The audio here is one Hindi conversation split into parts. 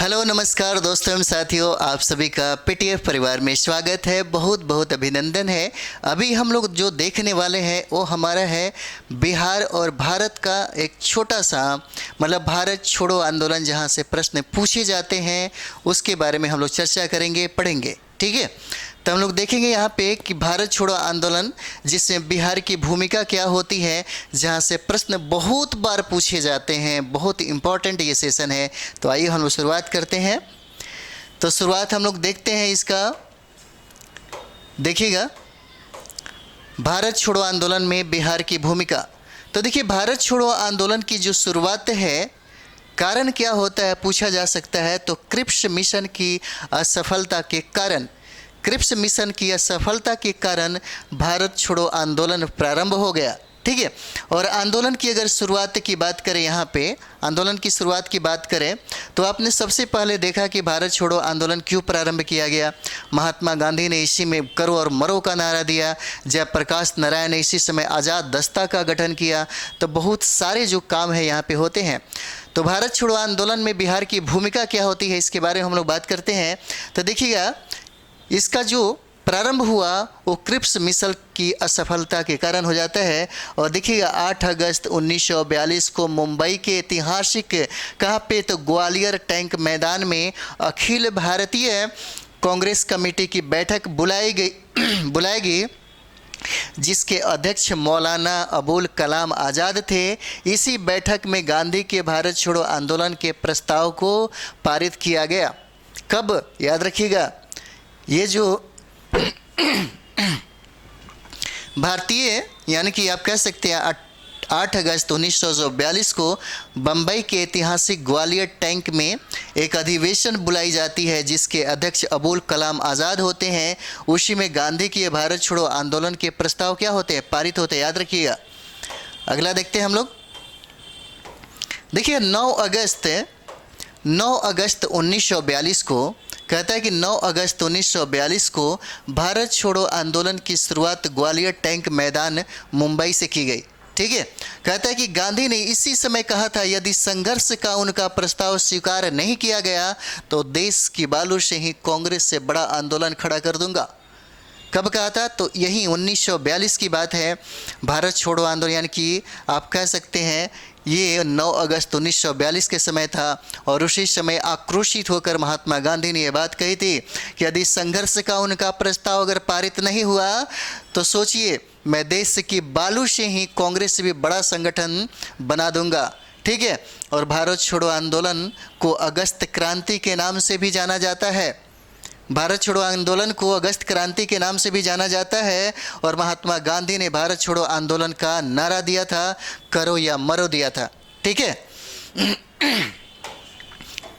हेलो नमस्कार दोस्तों एवं साथियों, आप सभी का पीटीएफ परिवार में स्वागत है। बहुत बहुत अभिनंदन है। अभी हम लोग जो देखने वाले हैं वो हमारा है बिहार और भारत का एक छोटा सा मतलब भारत छोड़ो आंदोलन, जहां से प्रश्न पूछे जाते हैं उसके बारे में हम लोग चर्चा करेंगे, पढ़ेंगे। ठीक है, तो हम लोग देखेंगे यहाँ पे कि भारत छोड़ो आंदोलन जिसमें बिहार की भूमिका क्या होती है, जहाँ से प्रश्न बहुत बार पूछे जाते हैं। बहुत इम्पॉर्टेंट ये सेशन है। तो आइए हम लोग शुरुआत करते हैं। तो शुरुआत हम लोग देखते हैं इसका। देखिएगा, भारत छोड़ो आंदोलन में बिहार की भूमिका। तो देखिए, भारत छोड़ो आंदोलन की जो शुरुआत है, कारण क्या होता है पूछा जा सकता है। तो क्रिप्स मिशन की असफलता के कारण, क्रिप्स मिशन की असफलता के कारण भारत छोड़ो आंदोलन प्रारंभ हो गया। ठीक है, और आंदोलन की अगर शुरुआत की बात करें, यहाँ पे आंदोलन की शुरुआत की बात करें तो आपने सबसे पहले देखा कि भारत छोड़ो आंदोलन क्यों प्रारंभ किया गया। महात्मा गांधी ने इसी में करो और मरो का नारा दिया। जयप्रकाश नारायण ने इसी समय आज़ाद दस्ता का गठन किया। तो बहुत सारे जो काम है यहाँ पे होते हैं। तो भारत छोड़ो आंदोलन में बिहार की भूमिका क्या होती है, इसके बारे में हम लोग बात करते हैं। तो देखिएगा, इसका जो प्रारंभ हुआ वो क्रिप्स मिशन की असफलता के कारण हो जाता है। और देखिएगा, 8 अगस्त 1942 को मुंबई के ऐतिहासिक कहाँ पे, तो ग्वालियर टैंक मैदान में अखिल भारतीय कांग्रेस कमेटी की बैठक बुलाई गई जिसके अध्यक्ष मौलाना अबुल कलाम आज़ाद थे। इसी बैठक में गांधी के भारत छोड़ो आंदोलन के प्रस्ताव को पारित किया गया। कब, याद रखिएगा, ये जो भारतीय यानी कि आप कह सकते हैं 8 अगस्त 1942 को बम्बई के ऐतिहासिक ग्वालियर टैंक में एक अधिवेशन बुलाई जाती है जिसके अध्यक्ष अबुल कलाम आज़ाद होते हैं। उसी में गांधी की भारत छोड़ो आंदोलन के प्रस्ताव क्या होते हैं, पारित होते हैं। याद रखिएगा। अगला देखते हैं हम लोग। देखिए, 9 अगस्त 1942 को कहता है कि 9 अगस्त 1942 को भारत छोड़ो आंदोलन की शुरुआत ग्वालियर टैंक मैदान मुंबई से की गई। ठीक है, कहता है कि गांधी ने इसी समय कहा था यदि संघर्ष का उनका प्रस्ताव स्वीकार नहीं किया गया तो देश की बालू से ही कांग्रेस से बड़ा आंदोलन खड़ा कर दूंगा। कब कहा था, तो यही 1942 की बात है। भारत छोड़ो आंदोलन यानी कि आप कह सकते हैं ये 9 अगस्त 1942 के समय था। और उसी समय आक्रोशित होकर महात्मा गांधी ने यह बात कही थी कि यदि संघर्ष का उनका प्रस्ताव अगर पारित नहीं हुआ तो सोचिए, मैं देश की बालू से ही कांग्रेस से भी बड़ा संगठन बना दूंगा। ठीक है, और भारत छोड़ो आंदोलन को अगस्त क्रांति के नाम से भी जाना जाता है। भारत छोड़ो आंदोलन को अगस्त क्रांति के नाम से भी जाना जाता है। और महात्मा गांधी ने भारत छोड़ो आंदोलन का नारा दिया था, करो या मरो दिया था। ठीक है,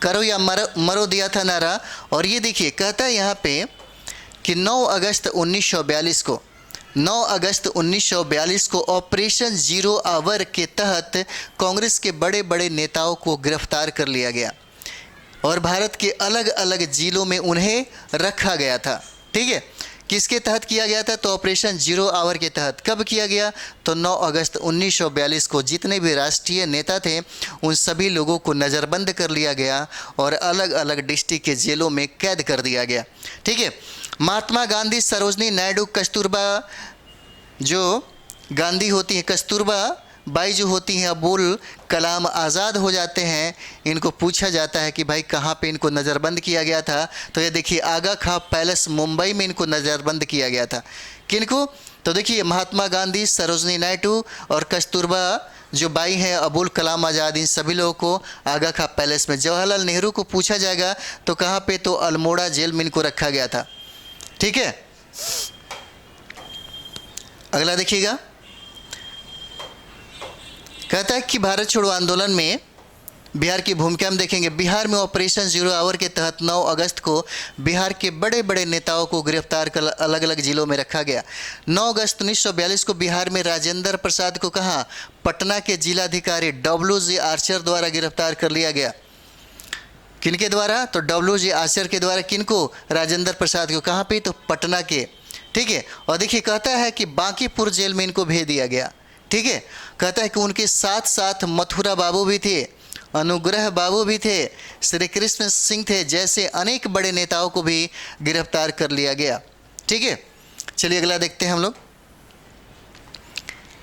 करो या मरो दिया था नारा। और ये देखिए, कहता है यहाँ पे कि 9 अगस्त 1942 को ऑपरेशन जीरो आवर के तहत कांग्रेस के बड़े बड़े नेताओं को गिरफ्तार कर लिया गया और भारत के अलग अलग जिलों में उन्हें रखा गया था। ठीक है, किसके तहत किया गया था, तो ऑपरेशन जीरो आवर के तहत। कब किया गया, तो 9 अगस्त 1942 को जितने भी राष्ट्रीय नेता थे उन सभी लोगों को नज़रबंद कर लिया गया और अलग अलग डिस्ट्रिक्ट के जेलों में कैद कर दिया गया। ठीक है, महात्मा गांधी, सरोजनी नायडू, कस्तूरबा जो गांधी होती है, कस्तूरबा बाई जो होती हैं, अबुल कलाम आज़ाद हो जाते हैं। इनको पूछा जाता है कि भाई कहाँ पे इनको नज़रबंद किया गया था, तो ये देखिए, आगा खां पैलेस मुंबई में इनको नज़रबंद किया गया था। किनको, तो देखिए, महात्मा गांधी, सरोजनी नायडू और कस्तूरबा जो बाई हैं, अबुल कलाम आज़ाद, इन सभी लोगों को आगा खां पैलेस में। जवाहरलाल नेहरू को पूछा जाएगा तो कहाँ पे, तो अल्मोड़ा जेल में इनको रखा गया था। ठीक है, अगला देखिएगा, कहता है कि भारत छोड़ो आंदोलन में बिहार की भूमिका हम देखेंगे। बिहार में ऑपरेशन जीरो आवर के तहत 9 अगस्त को बिहार के बड़े बड़े नेताओं को गिरफ्तार कर अलग अलग जिलों में रखा गया। 9 अगस्त 1942 को बिहार में राजेंद्र प्रसाद को कहाँ, पटना के जिलाधिकारी WG आर्चर द्वारा गिरफ्तार कर लिया गया। किनके द्वारा, तो WG आर्चर के द्वारा। किनको, राजेंद्र प्रसाद को। कहाँ पे, तो पटना के। ठीक है, और देखिए, कहता है कि बांकीपुर जेल में इनको भेज दिया गया। ठीक है, कहता है कि उनके साथ साथ मथुरा बाबू भी थे अनुग्रह बाबू भी थे, श्री कृष्ण सिंह थे, जैसे अनेक बड़े नेताओं को भी गिरफ्तार कर लिया गया। ठीक है, चलिए अगला देखते हैं हम लोग।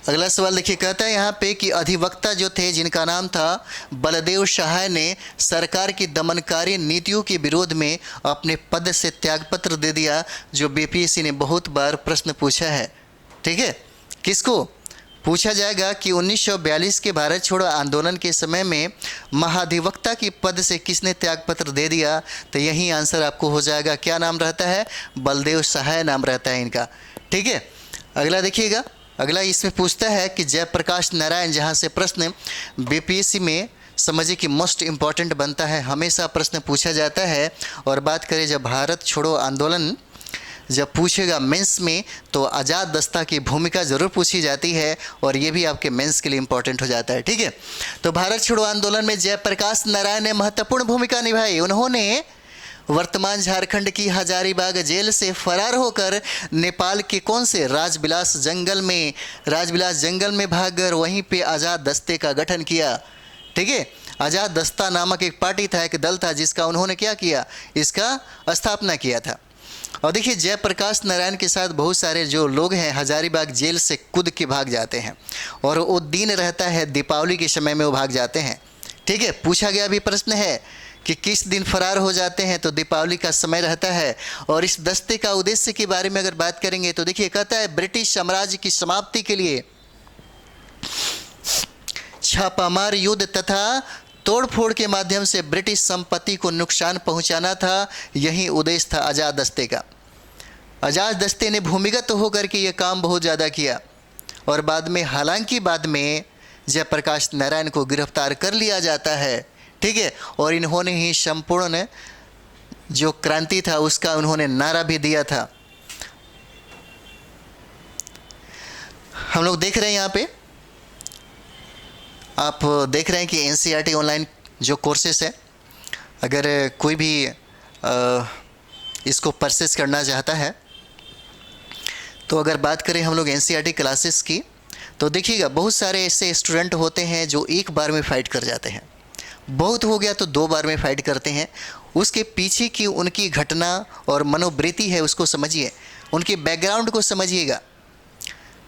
अगला सवाल देखिए, कहता है यहाँ पे कि अधिवक्ता जो थे जिनका नाम था बलदेव सहाय ने सरकार की दमनकारी नीतियों के विरोध में अपने पद से त्यागपत्र दे दिया, जो बीपीएससी ने बहुत बार प्रश्न पूछा है। ठीक है, किसको पूछा जाएगा कि 1942 के भारत छोड़ो आंदोलन के समय में महाधिवक्ता की पद से किसने त्यागपत्र दे दिया, तो यही आंसर आपको हो जाएगा। क्या नाम रहता है? बलदेव सहाय नाम रहता है इनका। ठीक है, अगला देखिएगा। अगला इसमें पूछता है कि जयप्रकाश नारायण, जहाँ से प्रश्न बीपीएससी में समझिए कि मोस्ट इम्पॉर्टेंट बनता है, हमेशा प्रश्न पूछा जाता है। और बात करें जब भारत छोड़ो आंदोलन जब पूछेगा मेंस में, तो आज़ाद दस्ता की भूमिका ज़रूर पूछी जाती है, और ये भी आपके मेंस के लिए इम्पॉर्टेंट हो जाता है। ठीक है, तो भारत छोड़ो आंदोलन में जयप्रकाश नारायण ने महत्वपूर्ण भूमिका निभाई। उन्होंने वर्तमान झारखंड की हजारीबाग जेल से फरार होकर नेपाल के कौन से राजविलास जंगल में भागकर वहीं पे आज़ाद दस्ते का गठन किया। ठीक है, आज़ाद दस्ता नामक एक पार्टी था, एक दल था, जिसका उन्होंने क्या किया, इसका स्थापना किया था। और देखिए जयप्रकाश नारायण के साथ बहुत सारे जो लोग हैं हजारीबाग जेल से कूद के भाग जाते हैं, और वो दिन रहता है दीपावली के समय में वो भाग जाते हैं। ठीक है, पूछा गया भी प्रश्न है कि किस दिन फरार हो जाते हैं, तो दीपावली का समय रहता है। और इस दस्ते का उद्देश्य के बारे में अगर बात करेंगे तो देखिए कहता है ब्रिटिश साम्राज्य की समाप्ति के लिए छापामार युद्ध तथा तोड़फोड़ के माध्यम से ब्रिटिश संपत्ति को नुकसान पहुंचाना था, यही उद्देश्य था आज़ाद दस्ते का। आज़ाद दस्ते ने भूमिगत होकर के ये काम बहुत ज़्यादा किया, और बाद में जयप्रकाश नारायण को गिरफ्तार कर लिया जाता है। ठीक है, और इन्होंने ही संपूर्ण जो क्रांति था उसका उन्होंने नारा भी दिया था। हम लोग देख रहे हैं यहाँ पे, आप देख रहे हैं कि एनसीईआरटी ऑनलाइन जो कोर्सेस है, अगर कोई भी इसको परचेस करना चाहता है, तो अगर बात करें हम लोग एनसीईआरटी क्लासेस की, तो देखिएगा बहुत सारे ऐसे स्टूडेंट होते हैं जो एक बार में फ़ाइट कर जाते हैं, बहुत हो गया तो 2 बार में फ़ाइट करते हैं। उसके पीछे की उनकी घटना और मनोवृत्ति है उसको समझिए, उनके बैकग्राउंड को समझिएगा।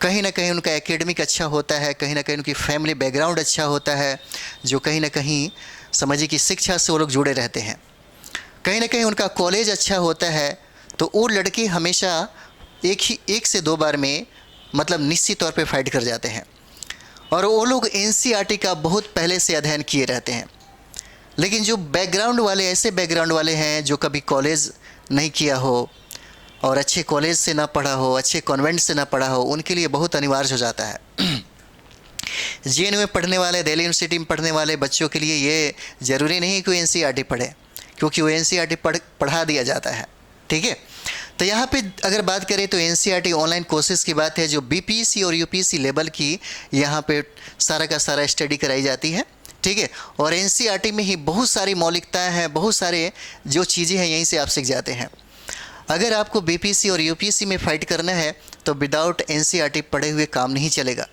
कहीं ना कहीं उनका एकेडमिक अच्छा होता है, कहीं ना कहीं उनकी फैमिली बैकग्राउंड अच्छा होता है, जो कहीं ना कहीं समझिए कि शिक्षा से वो लोग जुड़े रहते हैं। कहीं ना कहीं उनका कॉलेज अच्छा होता है, तो वो लड़के हमेशा 1 से 2 बार में मतलब निश्चित तौर पे फाइट कर जाते हैं। और वो लोग एनसीईआरटी का बहुत पहले से अध्ययन किए रहते हैं। लेकिन जो बैकग्राउंड वाले, ऐसे बैकग्राउंड वाले हैं जो कभी कॉलेज नहीं किया हो और अच्छे कॉलेज से ना पढ़ा हो, अच्छे कॉन्वेंट से ना पढ़ा हो, उनके लिए बहुत अनिवार्य हो जाता है। जेएनयू में पढ़ने वाले, दिल्ली यूनिवर्सिटी में पढ़ने वाले बच्चों के लिए ये ज़रूरी नहीं कि वो एनसीईआरटी पढ़े, क्योंकि वो एनसीईआरटी पढ़ा दिया जाता है। ठीक है, तो यहाँ पे अगर बात करें तो एनसीईआरटी ऑनलाइन कोर्सेज़ की बात है, जो बीपीएससी और यूपीएससी लेवल की यहाँ पे सारा का सारा स्टडी कराई जाती है। ठीक है, और एनसीईआरटी में ही बहुत सारी मौलिकताएँ हैं, बहुत सारे जो चीज़ें हैं यहीं से आप सीख जाते हैं। अगर आपको बीपीएससी और यूपीएससी में फ़ाइट करना है तो विदाउट एनसीईआरटी पढ़े हुए काम नहीं चलेगा,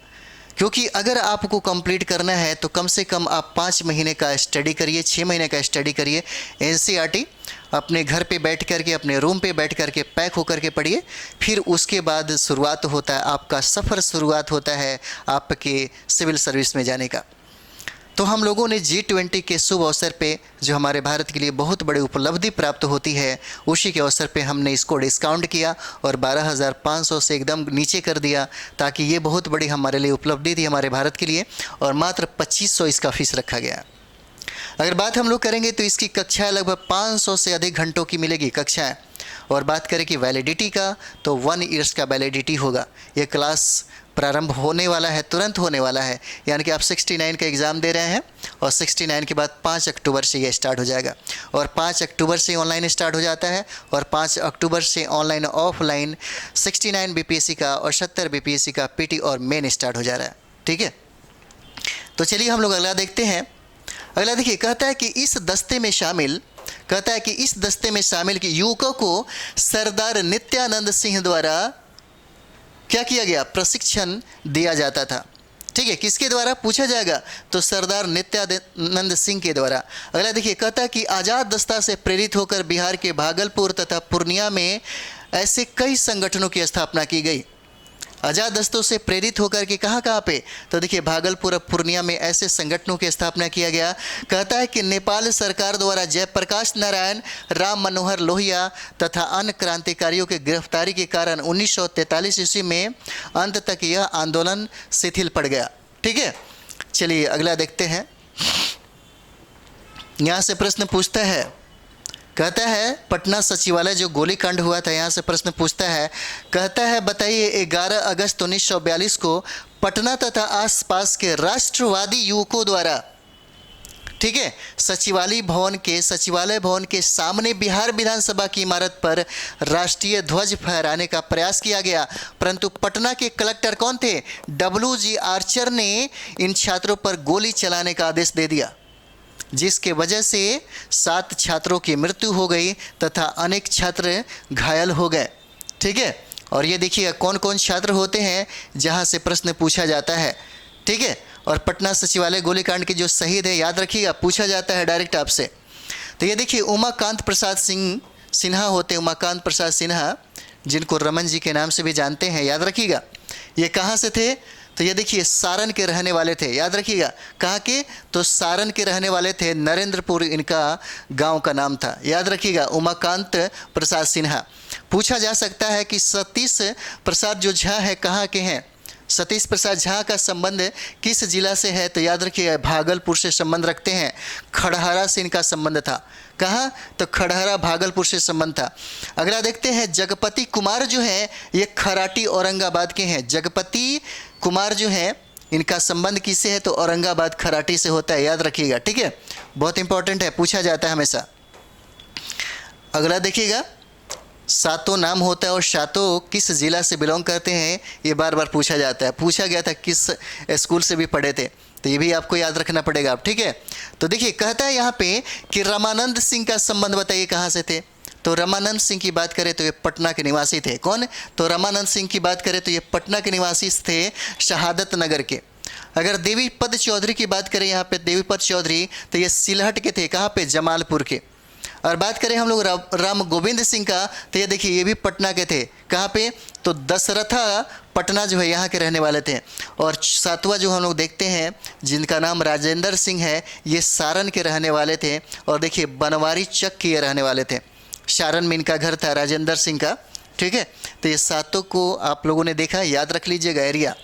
क्योंकि अगर आपको कंप्लीट करना है तो कम से कम आप 5 महीने का स्टडी करिए, 6 महीने का स्टडी करिए। एनसीईआरटी अपने घर पे बैठ कर के, अपने रूम पे बैठ कर के पैक होकर के पढ़िए। फिर उसके बाद शुरुआत होता है आपका सफ़र, शुरुआत होता है आपके सिविल सर्विस में जाने का। तो हम लोगों ने G20 के शुभ अवसर पे, जो हमारे भारत के लिए बहुत बड़ी उपलब्धि प्राप्त होती है, उसी के अवसर पे हमने इसको डिस्काउंट किया और 12,500 से एकदम नीचे कर दिया, ताकि ये बहुत बड़ी हमारे लिए उपलब्धि थी हमारे भारत के लिए, और मात्र 2500 इसका फ़ीस रखा गया। अगर बात हम लोग करेंगे तो इसकी कक्षाएँ लगभग 500 से अधिक घंटों की मिलेगी कक्षाएँ। और बात करें कि वैलिडिटी का, तो 1 ईयर्स का वैलिडिटी होगा। ये क्लास प्रारंभ होने वाला है, तुरंत होने वाला है, यानी कि आप 69 का एग्ज़ाम दे रहे हैं और 69 के बाद 5 अक्टूबर से ये स्टार्ट हो जाएगा। और 5 अक्टूबर से ऑनलाइन स्टार्ट हो जाता है, और 5 अक्टूबर से ऑनलाइन ऑफलाइन 69 बीपीएससी का और 70 बीपीएससी का पीटी और मेन स्टार्ट हो जा रहा है। ठीक है, तो चलिए हम लोग अगला देखते हैं। अगला देखिए, कहता है कि इस दस्ते में शामिल कि युवकों को सरदार नित्यानंद सिंह द्वारा क्या किया गया, प्रशिक्षण दिया जाता था। ठीक है, किसके द्वारा पूछा जाएगा? तो सरदार नित्यानंद सिंह के द्वारा। अगला देखिए, कहता है कि आज़ाद दस्ता से प्रेरित होकर बिहार के भागलपुर तथा पूर्णिया में ऐसे कई संगठनों की स्थापना की गई। आज़ाद दस्तों से प्रेरित होकर के कहाँ कहाँ पे? तो देखिए भागलपुर और पूर्णिया में ऐसे संगठनों की स्थापना किया गया। कहता है कि नेपाल सरकार द्वारा जयप्रकाश नारायण, राम मनोहर लोहिया तथा अन्य क्रांतिकारियों की गिरफ्तारी के कारण 1943 ईस्वी में अंत तक यह आंदोलन शिथिल पड़ गया। ठीक है, चलिए अगला देखते हैं। यहाँ से प्रश्न पूछता है, कहता है पटना सचिवालय जो गोलीकांड हुआ था, यहाँ से प्रश्न पूछता है, कहता है बताइए 11 अगस्त 1942 को पटना तथा आसपास के राष्ट्रवादी युवकों द्वारा, ठीक है, सचिवालय भवन के सामने बिहार विधानसभा की इमारत पर राष्ट्रीय ध्वज फहराने का प्रयास किया गया, परंतु पटना के कलेक्टर कौन थे? WG आर्चर ने इन छात्रों पर गोली चलाने का आदेश दे दिया, जिसके वजह से 7 छात्रों की मृत्यु हो गई तथा अनेक छात्र घायल हो गए। ठीक है, और ये देखिए कौन कौन छात्र होते हैं जहां से प्रश्न पूछा जाता है। ठीक है, और पटना सचिवालय गोलीकांड के जो शहीद है याद रखिएगा, पूछा जाता है डायरेक्ट आपसे। तो ये देखिए उमाकांत प्रसाद सिन्हा होते हैं, उमाकांत प्रसाद सिन्हा, जिनको रमन जी के नाम से भी जानते हैं, याद रखिएगा। ये कहाँ से थे? तो ये देखिए सारण के रहने वाले थे, याद रखिएगा। कहाँ के? तो सारण के रहने वाले थे, नरेंद्रपुर इनका गांव का नाम था, याद रखिएगा, उमाकांत प्रसाद सिन्हा। पूछा जा सकता है कि सतीश प्रसाद जो झा है कहाँ के हैं? सतीश प्रसाद झा का संबंध किस जिला से है? तो याद रखिएगा भागलपुर से संबंध रखते हैं, खड़हरा से इनका संबंध था। कहाँ? तो खड़हरा भागलपुर से संबंध था। अगला देखते हैं, जगपति कुमार जो है ये खराटी औरंगाबाद के हैं। जगपति कुमार जो है इनका संबंध किससे है? तो औरंगाबाद खराटी से होता है, याद रखिएगा। ठीक है, बहुत इंपॉर्टेंट है, पूछा जाता है हमेशा। अगला देखिएगा, सातों नाम होता है और सातों किस जिला से बिलोंग करते हैं, ये बार बार पूछा जाता है। पूछा गया था किस स्कूल से भी पढ़े थे, तो ये भी आपको याद रखना पड़ेगा आप। ठीक है, तो देखिए कहता है यहाँ पे कि रामानंद सिंह का संबंध बताइए कहाँ से थे? तो रामानंद सिंह की बात करें तो ये पटना के निवासी थे। कौन? तो रामानंद सिंह की बात करें तो ये पटना के निवासी थे, शहादत नगर के। अगर देवीपद चौधरी की बात करें यहाँ पे, देवीपद चौधरी, तो ये सिलहट के थे। कहाँ पे? जमालपुर के। और बात करें हम लोग राम गोविंद सिंह का, तो ये देखिए ये भी पटना के थे। कहाँ पे? तो दशरथा पटना जो है यहाँ के रहने वाले थे। और सातवां जो हम लोग देखते हैं जिनका नाम राजेंद्र सिंह है, ये सारण के रहने वाले थे। और देखिए बनवारी चक के ये रहने वाले थे, सारण में इनका घर था राजेंद्र सिंह का। ठीक है, तो ये सातों को आप लोगों ने देखा, याद रख लीजिएगा एरिया।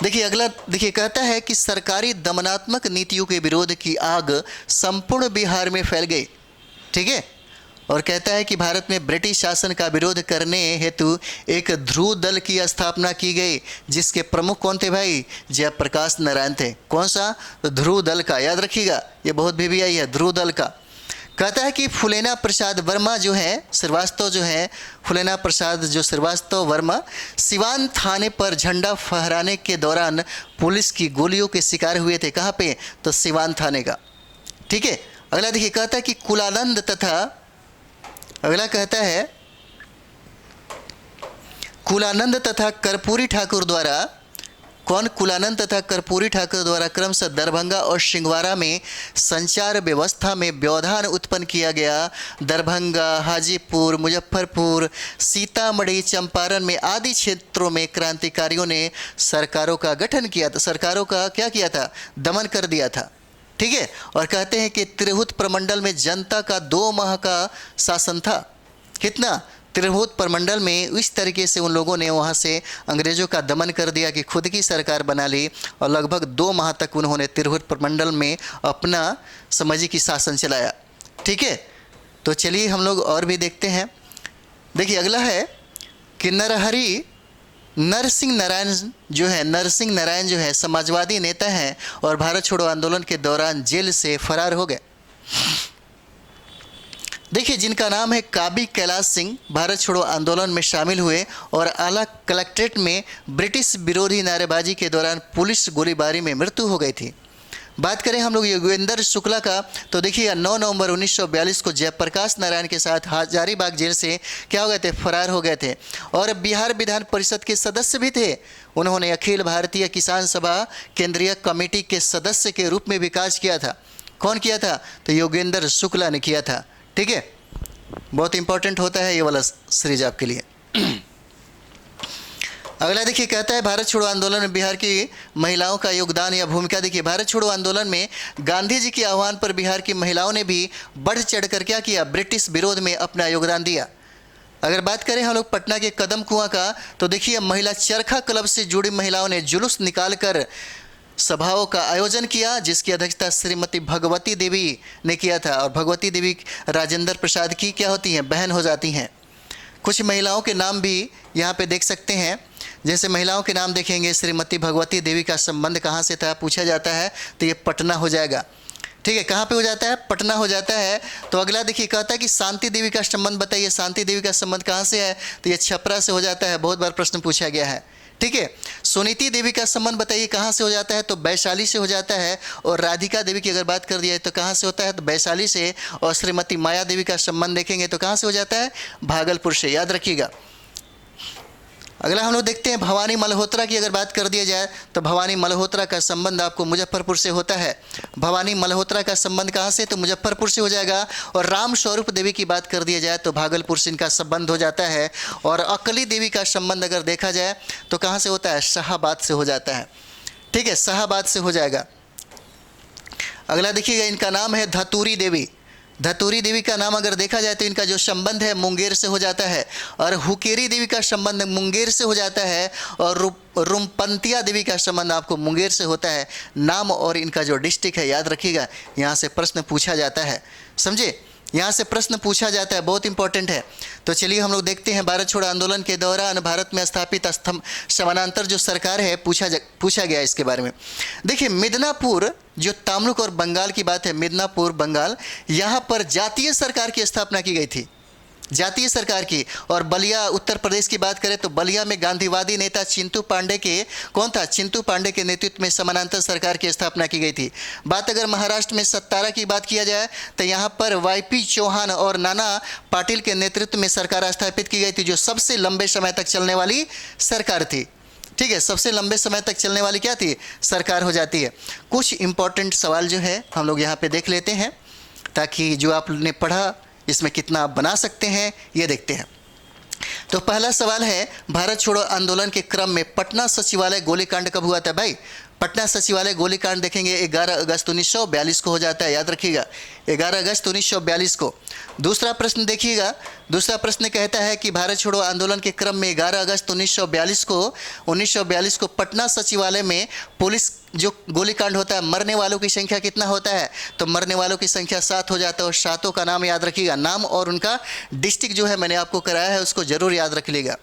देखिए अगला देखिए, कहता है कि सरकारी दमनात्मक नीतियों के विरोध की आग संपूर्ण बिहार में फैल गई। ठीक है, और कहता है कि भारत में ब्रिटिश शासन का विरोध करने हेतु एक ध्रुव दल की स्थापना की गई, जिसके प्रमुख कौन थे भाई? जयप्रकाश नारायण थे। कौन सा? तो ध्रुव दल का, याद रखिएगा, ये बहुत VVI है, ध्रुव दल का। कहता है कि फुलेना प्रसाद वर्मा जो है श्रीवास्तव जो है, फुलेना प्रसाद जो श्रीवास्तव वर्मा सिवान थाने पर झंडा फहराने के दौरान पुलिस की गोलियों के शिकार हुए थे। कहाँ पे? तो सिवान थाने का। ठीक है, अगला देखिए, कहता है कि कुलानंद तथा, अगला कहता है कुलानंद तथा कर्पूरी ठाकुर द्वारा, कौन? कुलानंद तथा कर्पूरी ठाकुर द्वारा क्रमशः दरभंगा और सिंहवाड़ा में संचार व्यवस्था में व्यवधान उत्पन्न किया गया। दरभंगा, हाजीपुर, मुजफ्फरपुर, सीतामढ़ी, चंपारण में आदि क्षेत्रों में क्रांतिकारियों ने सरकारों का गठन किया था, सरकारों का क्या किया था? दमन कर दिया था। ठीक है, और कहते हैं कि तिरहुत प्रमंडल में जनता का 2 माह का शासन था। कितना? तिरहुत प्रमंडल में इस तरीके से उन लोगों ने वहाँ से अंग्रेज़ों का दमन कर दिया कि खुद की सरकार बना ली, और लगभग 2 माह तक उन्होंने तिरहुत प्रमंडल में अपना समझिए कि शासन चलाया। ठीक है, तो चलिए हम लोग और भी देखते हैं। देखिए अगला है कि नरसिंह नारायण जो है समाजवादी नेता हैं और भारत छोड़ो आंदोलन के दौरान जेल से फरार हो गए। देखिए जिनका नाम है काबी कैलाश सिंह, भारत छोड़ो आंदोलन में शामिल हुए और आला कलेक्ट्रेट में ब्रिटिश विरोधी नारेबाजी के दौरान पुलिस गोलीबारी में मृत्यु हो गई थी। बात करें हम लोग योगेंद्र शुक्ला का, तो देखिए 9 नवंबर 1942 को जयप्रकाश नारायण के साथ हजारीबाग जेल से क्या हो गए थे, फरार हो गए थे और बिहार विधान परिषद के सदस्य भी थे। उन्होंने अखिल भारतीय किसान सभा केंद्रीय कमेटी के सदस्य के रूप में भी कार्य किया था। कौन किया था, तो योगेंद्र शुक्ला ने किया था। ठीक है, बहुत इंपॉर्टेंट होता है ये वाला सीरीज आपके लिए। अगला देखिए, कहता है भारत छोड़ो आंदोलन में बिहार की महिलाओं का योगदान या भूमिका। देखिए, भारत छोड़ो आंदोलन में गांधी जी के आह्वान पर बिहार की महिलाओं ने भी बढ़ चढ़कर क्या किया, ब्रिटिश विरोध में अपना योगदान दिया। अगर बात करें हम लोग पटना के कदम कुआं का, तो देखिए महिला चरखा क्लब से जुड़ी महिलाओं ने जुलूस निकालकर सभाओं का आयोजन किया, जिसकी अध्यक्षता श्रीमती भगवती देवी ने किया था। और भगवती देवी राजेंद्र प्रसाद की क्या होती हैं, बहन हो जाती हैं। कुछ महिलाओं के नाम भी यहाँ पे देख सकते हैं। जैसे महिलाओं के नाम देखेंगे, श्रीमती भगवती देवी का संबंध कहाँ से था पूछा जाता है, तो ये पटना हो जाएगा। ठीक है, कहाँ पे हो जाता है, पटना हो जाता है। तो अगला देखिए, कहता है कि शांति देवी का संबंध बताइए, शांति देवी का संबंध कहाँ से है, तो ये छपरा से हो जाता है, बहुत बार प्रश्न पूछा गया है। ठीक है, सुनीति देवी का संबंध बताइए कहाँ से हो जाता है, तो वैशाली से हो जाता है। और राधिका देवी की अगर बात कर दिया है तो कहाँ से होता है, तो वैशाली से। और श्रीमती माया देवी का संबंध देखेंगे तो कहाँ से हो जाता है, भागलपुर से, याद रखिएगा। अगला हम लोग देखते हैं भवानी मल्होत्रा की अगर बात कर दिया जाए, तो भवानी मल्होत्रा का संबंध आपको मुजफ्फरपुर से होता है। भवानी मल्होत्रा का संबंध कहाँ से, तो मुजफ्फरपुर से हो जाएगा। और राम स्वरूप देवी की बात कर दिया जाए तो भागलपुर से इनका संबंध हो जाता है। और अकली देवी का संबंध अगर देखा जाए तो कहाँ से होता है, शाहाबाद से हो जाता है। ठीक है, शाहाबाद से हो जाएगा। अगला देखिएगा, इनका नाम है धतूरी देवी। धतूरी देवी का नाम अगर देखा जाए तो इनका जो संबंध है मुंगेर से हो जाता है। और हुकेरी देवी का संबंध मुंगेर से हो जाता है। और रुमपंतिया देवी का संबंध आपको मुंगेर से होता है। नाम और इनका जो डिस्ट्रिक्ट है याद रखिएगा, यहाँ से प्रश्न पूछा जाता है, समझे, यहाँ से प्रश्न पूछा जाता है, बहुत इंपॉर्टेंट है। तो चलिए हम लोग देखते हैं, भारत छोड़ो आंदोलन के दौरान भारत में स्थापित समानांतर जो सरकार है पूछा गया इसके बारे में। देखिए, मिदनापुर जो तमलुक और बंगाल की बात है, मिदनापुर बंगाल, यहाँ पर जातीय सरकार की स्थापना की गई थी, जातीय सरकार की। और बलिया उत्तर प्रदेश की बात करें तो बलिया में गांधीवादी नेता चिंटू पांडे के, कौन था, चिंटू पांडे के नेतृत्व में समानांतर सरकार की स्थापना की गई थी। बात अगर महाराष्ट्र में सत्तारा की बात किया जाए तो यहाँ पर वाईपी चौहान और नाना पाटिल के नेतृत्व में सरकार स्थापित की गई थी, जो सबसे लंबे समय तक चलने वाली सरकार थी। ठीक है, सबसे लंबे समय तक चलने वाली क्या थी, सरकार हो जाती है। कुछ इंपॉर्टेंट सवाल जो है हम लोग यहाँ पे देख लेते हैं, ताकि जो आपने पढ़ा इसमें कितना आप बना सकते हैं ये देखते हैं। तो पहला सवाल है, भारत छोड़ो आंदोलन के क्रम में पटना सचिवालय गोलीकांड कब हुआ था। भाई, पटना सचिवालय गोलीकांड देखेंगे 11 अगस्त 1942 को हो जाता है, याद रखिएगा, 11 अगस्त 1942 को। दूसरा प्रश्न देखिएगा, दूसरा प्रश्न कहता है कि भारत छोड़ो आंदोलन के क्रम में 11 अगस्त 1942 को पटना सचिवालय में पुलिस जो गोलीकांड होता है, मरने वालों की संख्या कितना होता है, तो मरने वालों की संख्या 7 हो जाता है। और 7 का नाम याद रखिएगा, नाम और उनका डिस्ट्रिक्ट जो है मैंने आपको कराया है उसको जरूर याद रख लीजिएगा।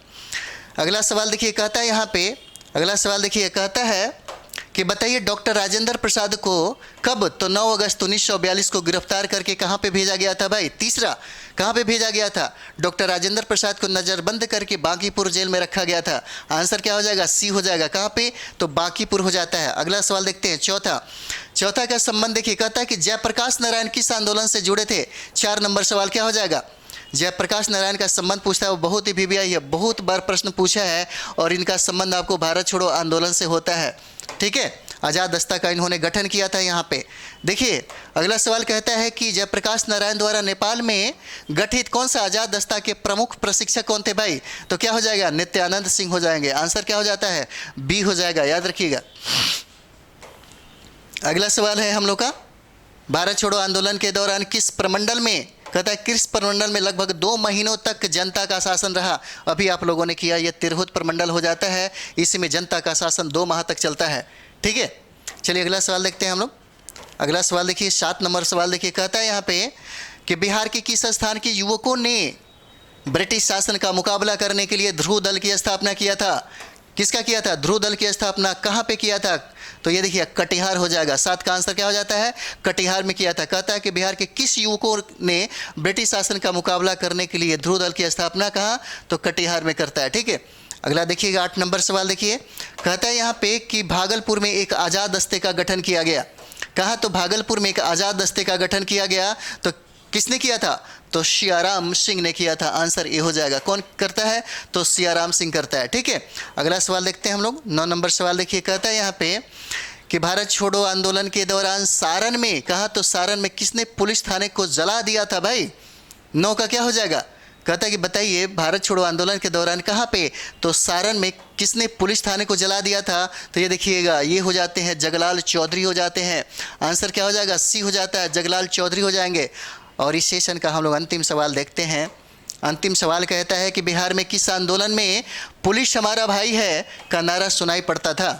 अगला सवाल देखिए, कहता है यहाँ पे, अगला सवाल देखिए, कहता है कि बताइए डॉक्टर राजेंद्र प्रसाद को कब, तो 9 अगस्त 1942 को गिरफ्तार करके कहाँ पे भेजा गया था। भाई, तीसरा कहाँ पे भेजा गया था, डॉक्टर राजेंद्र प्रसाद को नज़रबंद करके बांकीपुर जेल में रखा गया था। आंसर क्या हो जाएगा, सी हो जाएगा। कहाँ पे, तो बांकीपुर हो जाता है। अगला सवाल देखते हैं, चौथा का संबंध देखिए, कहता है कि जयप्रकाश नारायण किस आंदोलन से जुड़े थे। 4 नंबर सवाल क्या हो जाएगा, जयप्रकाश नारायण का संबंध पूछता है, वो बहुत ही वीवीआई है, बहुत बार प्रश्न पूछा है। और इनका संबंध आपको भारत छोड़ो आंदोलन से होता है। ठीक है, आज़ाद दस्ता का इन्होंने गठन किया था यहाँ पे। देखिए, अगला सवाल कहता है कि जयप्रकाश नारायण द्वारा नेपाल में गठित कौन सा आज़ाद दस्ता के प्रमुख प्रशिक्षक कौन थे। भाई, तो क्या हो जाएगा, नित्यानंद सिंह हो जाएंगे। आंसर क्या हो जाता है, बी हो जाएगा, याद रखिएगा। अगला सवाल है हम लोग का, भारत छोड़ो आंदोलन के दौरान किस प्रमंडल में, कहता है किस प्रमंडल में लगभग 2 महीनों तक जनता का शासन रहा। अभी आप लोगों ने किया, यह तिरहुत प्रमंडल हो जाता है, इसमें जनता का शासन 2 माह तक चलता है। ठीक है, चलिए अगला सवाल देखते हैं हम लोग। अगला सवाल देखिए, 7 नंबर सवाल देखिए, कहता है यहाँ पे कि बिहार के किस स्थान के युवकों ने ब्रिटिश शासन का मुकाबला करने के लिए ध्रुव दल की स्थापना किया था। किसका किया था, ध्रुव दल की स्थापना कहाँ पे किया था, तो ये देखिए कटिहार हो जाएगा। 7 का आंसर क्या हो जाता है, कटिहार में किया था। कहता है कि बिहार के किस युवकों ने ब्रिटिश शासन का मुकाबला करने के लिए ध्रुव दल की स्थापना कहाँ, तो कटिहार में करता है। ठीक है, अगला देखिएगा 8 नंबर सवाल देखिए, कहता है यहाँ पे कि भागलपुर में एक आज़ाद दस्ते का गठन किया गया। कहा तो भागलपुर में एक आज़ाद दस्ते का गठन किया गया, तो किसने किया था? तो सियाराम सिंह ने किया था। आंसर ए हो जाएगा। कौन करता है? तो सियाराम सिंह करता है। ठीक है, अगला सवाल देखते हैं हम लोग। 9 नंबर सवाल देखिए, कहता है यहाँ पे कि भारत छोड़ो आंदोलन के दौरान सारण में, कहा तो सारण में किसने पुलिस थाने को जला दिया था भाई? 9 का क्या हो जाएगा? कहता है कि बताइए भारत छोड़ो आंदोलन के दौरान कहाँ पे? तो सारण में किसने पुलिस थाने को जला दिया था? तो ये देखिएगा, ये हो जाते हैं जगलाल चौधरी हो जाते हैं। आंसर क्या हो जाएगा? सी हो जाता है, जगलाल चौधरी हो जाएंगे। और इस सेशन का हम लोग अंतिम सवाल देखते हैं। अंतिम सवाल कहता है कि बिहार में किस आंदोलन में पुलिस हमारा भाई है का नारा सुनाई पड़ता था?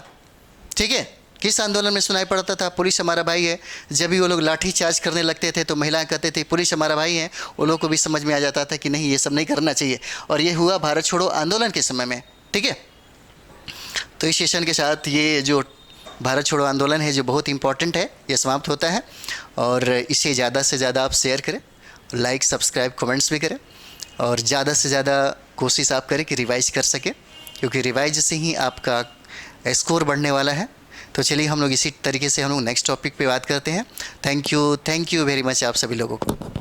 ठीक है, किस आंदोलन में सुनाई पड़ता था पुलिस हमारा भाई है? जब भी वो लोग लाठी चार्ज करने लगते थे तो महिलाएं कहते थे पुलिस हमारा भाई है, वो लोग को भी समझ में आ जाता था कि नहीं, ये सब नहीं करना चाहिए। और ये हुआ भारत छोड़ो आंदोलन के समय में। ठीक है, तो इस सेशन के साथ ये जो भारत छोड़ो आंदोलन है जो बहुत इंपॉर्टेंट है, ये समाप्त होता है। और इसे ज़्यादा से ज़्यादा आप शेयर करें, लाइक सब्सक्राइब कमेंट्स भी करें, और ज़्यादा से ज़्यादा कोशिश आप करें कि रिवाइज कर सकें, क्योंकि रिवाइज से ही आपका स्कोर बढ़ने वाला है। तो चलिए हम लोग इसी तरीके से हम लोग नेक्स्ट टॉपिक पे बात करते हैं। थैंक यू वेरी मच आप सभी लोगों को।